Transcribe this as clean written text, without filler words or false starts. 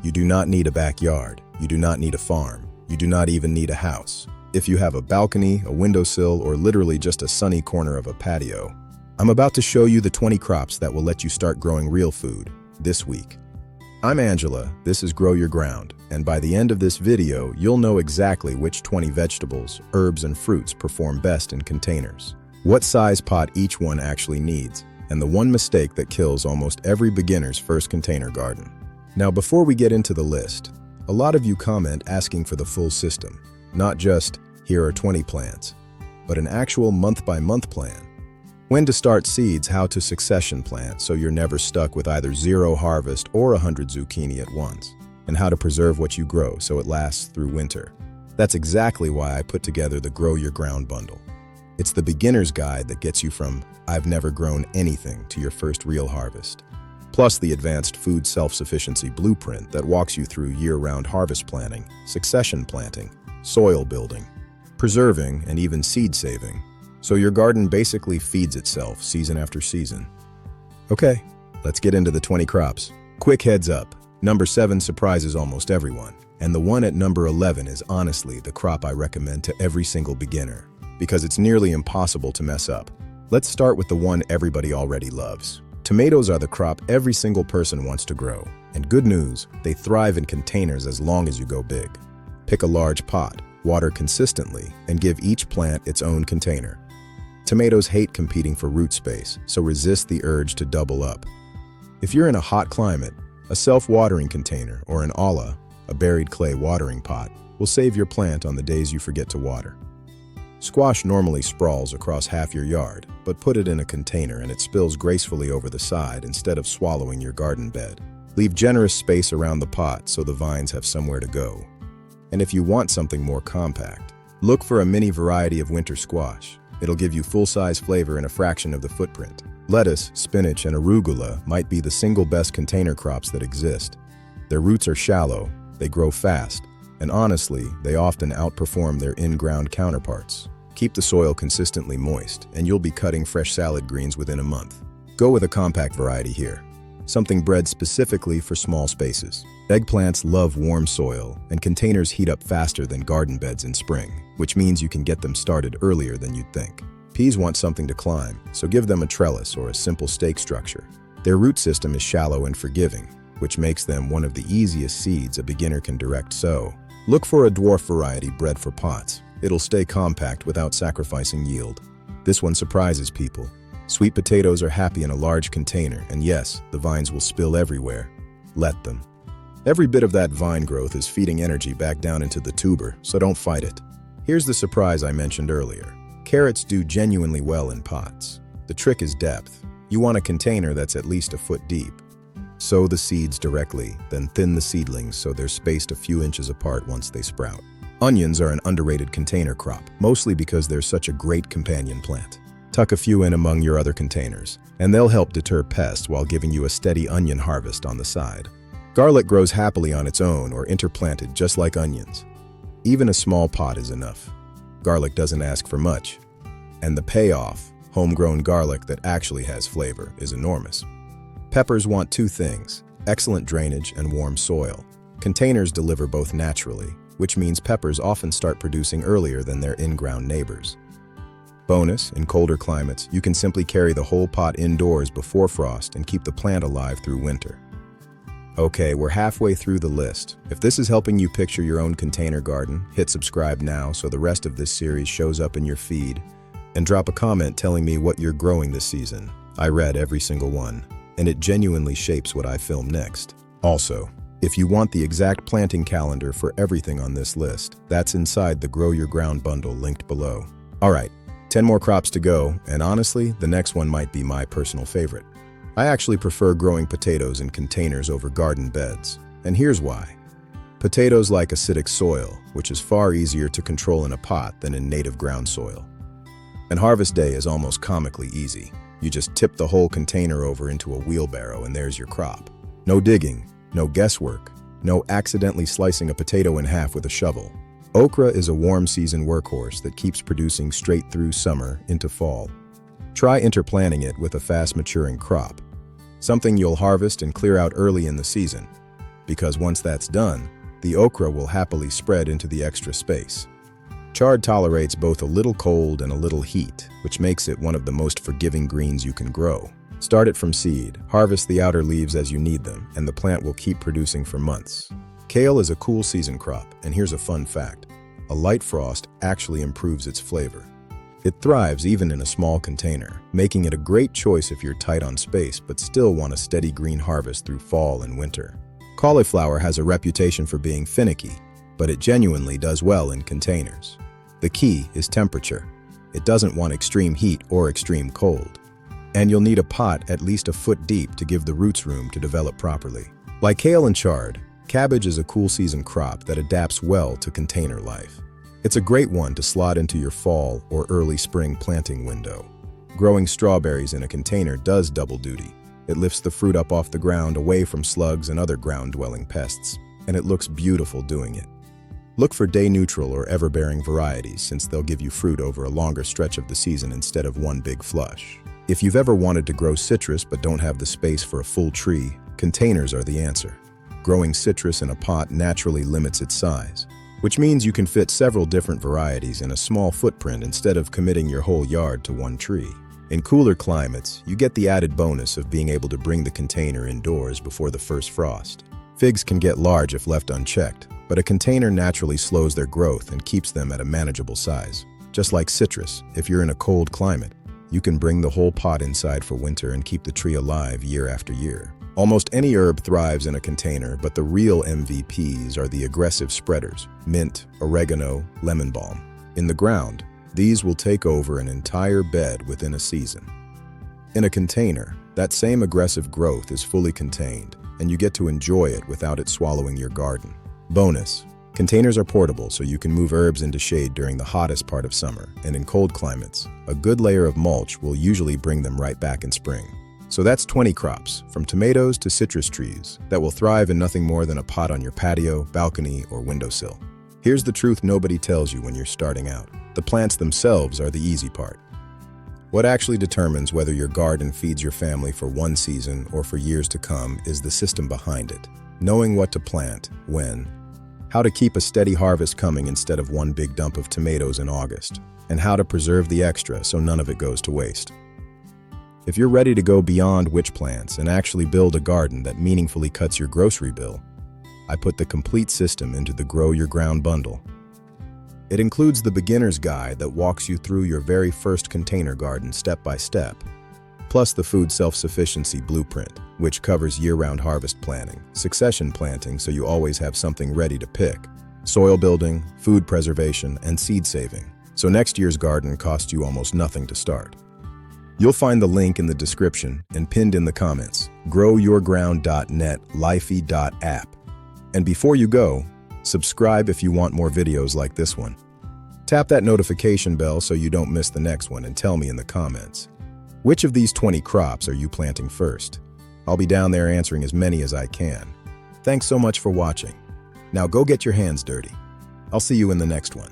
You do not need a backyard. You do not need a farm. You do not even need a house. If you have a balcony, a windowsill, or literally just a sunny corner of a patio, I'm about to show you the 20 crops that will let you start growing real food this week. I'm Angela, this is Grow Your Ground, and by the end of this video, you'll know exactly which 20 vegetables, herbs, and fruits perform best in containers, what size pot each one actually needs, and the one mistake that kills almost every beginner's first container garden. Now, before we get into the list, a lot of you comment asking for the full system, not just, here are 20 plants, but an actual month-by-month plan. When to start seeds, how to succession plant so you're never stuck with either 0 harvest or 100 zucchini at once, and how to preserve what you grow so it lasts through winter. That's exactly why I put together the Grow Your Ground bundle. It's the beginner's guide that gets you from I've never grown anything to your first real harvest, plus the advanced food self-sufficiency blueprint that walks you through year-round harvest planning, succession planting, soil building, preserving, and even seed saving. So your garden basically feeds itself season after season. Okay, let's get into the 20 crops. Quick heads up, number 7 surprises almost everyone, and the one at number 11 is honestly the crop I recommend to every single beginner, because it's nearly impossible to mess up. Let's start with the one everybody already loves. Tomatoes are the crop every single person wants to grow, and good news, they thrive in containers as long as you go big. Pick a large pot, water consistently, and give each plant its own container. Tomatoes hate competing for root space, so resist the urge to double up. If you're in a hot climate, a self-watering container or an olla, a buried clay watering pot, will save your plant on the days you forget to water. Squash normally sprawls across half your yard, but put it in a container and it spills gracefully over the side instead of swallowing your garden bed. Leave generous space around the pot so the vines have somewhere to go. And if you want something more compact, look for a mini variety of winter squash. It'll give you full-size flavor in a fraction of the footprint. Lettuce, spinach, and arugula might be the single best container crops that exist. Their roots are shallow, they grow fast, and honestly, they often outperform their in-ground counterparts. Keep the soil consistently moist, and you'll be cutting fresh salad greens within a month. Go with a compact variety here, something bred specifically for small spaces. Eggplants love warm soil, and containers heat up faster than garden beds in spring, which means you can get them started earlier than you'd think. Peas want something to climb, so give them a trellis or a simple stake structure. Their root system is shallow and forgiving, which makes them one of the easiest seeds a beginner can direct sow. Look for a dwarf variety bred for pots. It'll stay compact without sacrificing yield. This one surprises people. Sweet potatoes are happy in a large container, and yes, the vines will spill everywhere. Let them. Every bit of that vine growth is feeding energy back down into the tuber, so don't fight it. Here's the surprise I mentioned earlier. Carrots do genuinely well in pots. The trick is depth. You want a container that's at least a foot deep. Sow the seeds directly, then thin the seedlings so they're spaced a few inches apart once they sprout. Onions are an underrated container crop, mostly because they're such a great companion plant. Tuck a few in among your other containers, and they'll help deter pests while giving you a steady onion harvest on the side. Garlic grows happily on its own or interplanted just like onions. Even a small pot is enough. Garlic doesn't ask for much, and the payoff, homegrown garlic that actually has flavor, is enormous. Peppers want 2 things, excellent drainage and warm soil. Containers deliver both naturally, which means peppers often start producing earlier than their in-ground neighbors. Bonus, in colder climates, you can simply carry the whole pot indoors before frost and keep the plant alive through winter. Okay, we're halfway through the list. If this is helping you picture your own container garden, hit subscribe now so the rest of this series shows up in your feed, and drop a comment telling me what you're growing this season. I read every single one, and it genuinely shapes what I film next. Also, if you want the exact planting calendar for everything on this list, that's inside the Grow Your Ground bundle linked below. Alright, 10 more crops to go, and honestly, the next one might be my personal favorite. I actually prefer growing potatoes in containers over garden beds, and here's why. Potatoes like acidic soil, which is far easier to control in a pot than in native ground soil. And harvest day is almost comically easy. You just tip the whole container over into a wheelbarrow and there's your crop. No digging, no guesswork, no accidentally slicing a potato in half with a shovel. Okra is a warm season workhorse that keeps producing straight through summer into fall. Try interplanting it with a fast-maturing crop, something you'll harvest and clear out early in the season, because once that's done, the okra will happily spread into the extra space. Chard tolerates both a little cold and a little heat, which makes it one of the most forgiving greens you can grow. Start it from seed, harvest the outer leaves as you need them, and the plant will keep producing for months. Kale is a cool season crop, and here's a fun fact. A light frost actually improves its flavor. It thrives even in a small container, making it a great choice if you're tight on space but still want a steady green harvest through fall and winter. Cauliflower has a reputation for being finicky, but it genuinely does well in containers. The key is temperature. It doesn't want extreme heat or extreme cold. And you'll need a pot at least a foot deep to give the roots room to develop properly. Like kale and chard, cabbage is a cool season crop that adapts well to container life. It's a great one to slot into your fall or early spring planting window. Growing strawberries in a container does double duty. It lifts the fruit up off the ground away from slugs and other ground-dwelling pests, and it looks beautiful doing it. Look for day-neutral or ever-bearing varieties since they'll give you fruit over a longer stretch of the season instead of one big flush. If you've ever wanted to grow citrus but don't have the space for a full tree, containers are the answer. Growing citrus in a pot naturally limits its size, which means you can fit several different varieties in a small footprint instead of committing your whole yard to one tree. In cooler climates, you get the added bonus of being able to bring the container indoors before the first frost. Figs can get large if left unchecked, but a container naturally slows their growth and keeps them at a manageable size. Just like citrus, if you're in a cold climate, you can bring the whole pot inside for winter and keep the tree alive year after year. Almost any herb thrives in a container, but the real MVPs are the aggressive spreaders: mint, oregano, lemon balm. In the ground, these will take over an entire bed within a season. In a container, that same aggressive growth is fully contained, and you get to enjoy it without it swallowing your garden. Bonus: containers are portable, so you can move herbs into shade during the hottest part of summer, and in cold climates, a good layer of mulch will usually bring them right back in spring. So that's 20 crops, from tomatoes to citrus trees, that will thrive in nothing more than a pot on your patio, balcony, or windowsill. Here's the truth nobody tells you when you're starting out. The plants themselves are the easy part. What actually determines whether your garden feeds your family for one season or for years to come is the system behind it. Knowing what to plant, when, how to keep a steady harvest coming instead of one big dump of tomatoes in August, and how to preserve the extra so none of it goes to waste. If you're ready to go beyond witch plants and actually build a garden that meaningfully cuts your grocery bill, I put the complete system into the Grow Your Ground bundle. It includes the beginner's guide that walks you through your very first container garden step by step, plus the food self-sufficiency blueprint, which covers year-round harvest planning, succession planting so you always have something ready to pick, soil building, food preservation, and seed saving, so next year's garden costs you almost nothing to start. You'll find the link in the description and pinned in the comments, growyourground.net lifey.app. And before you go, subscribe if you want more videos like this one. Tap that notification bell so you don't miss the next one, and tell me in the comments, which of these 20 crops are you planting first? I'll be down there answering as many as I can. Thanks so much for watching. Now go get your hands dirty. I'll see you in the next one.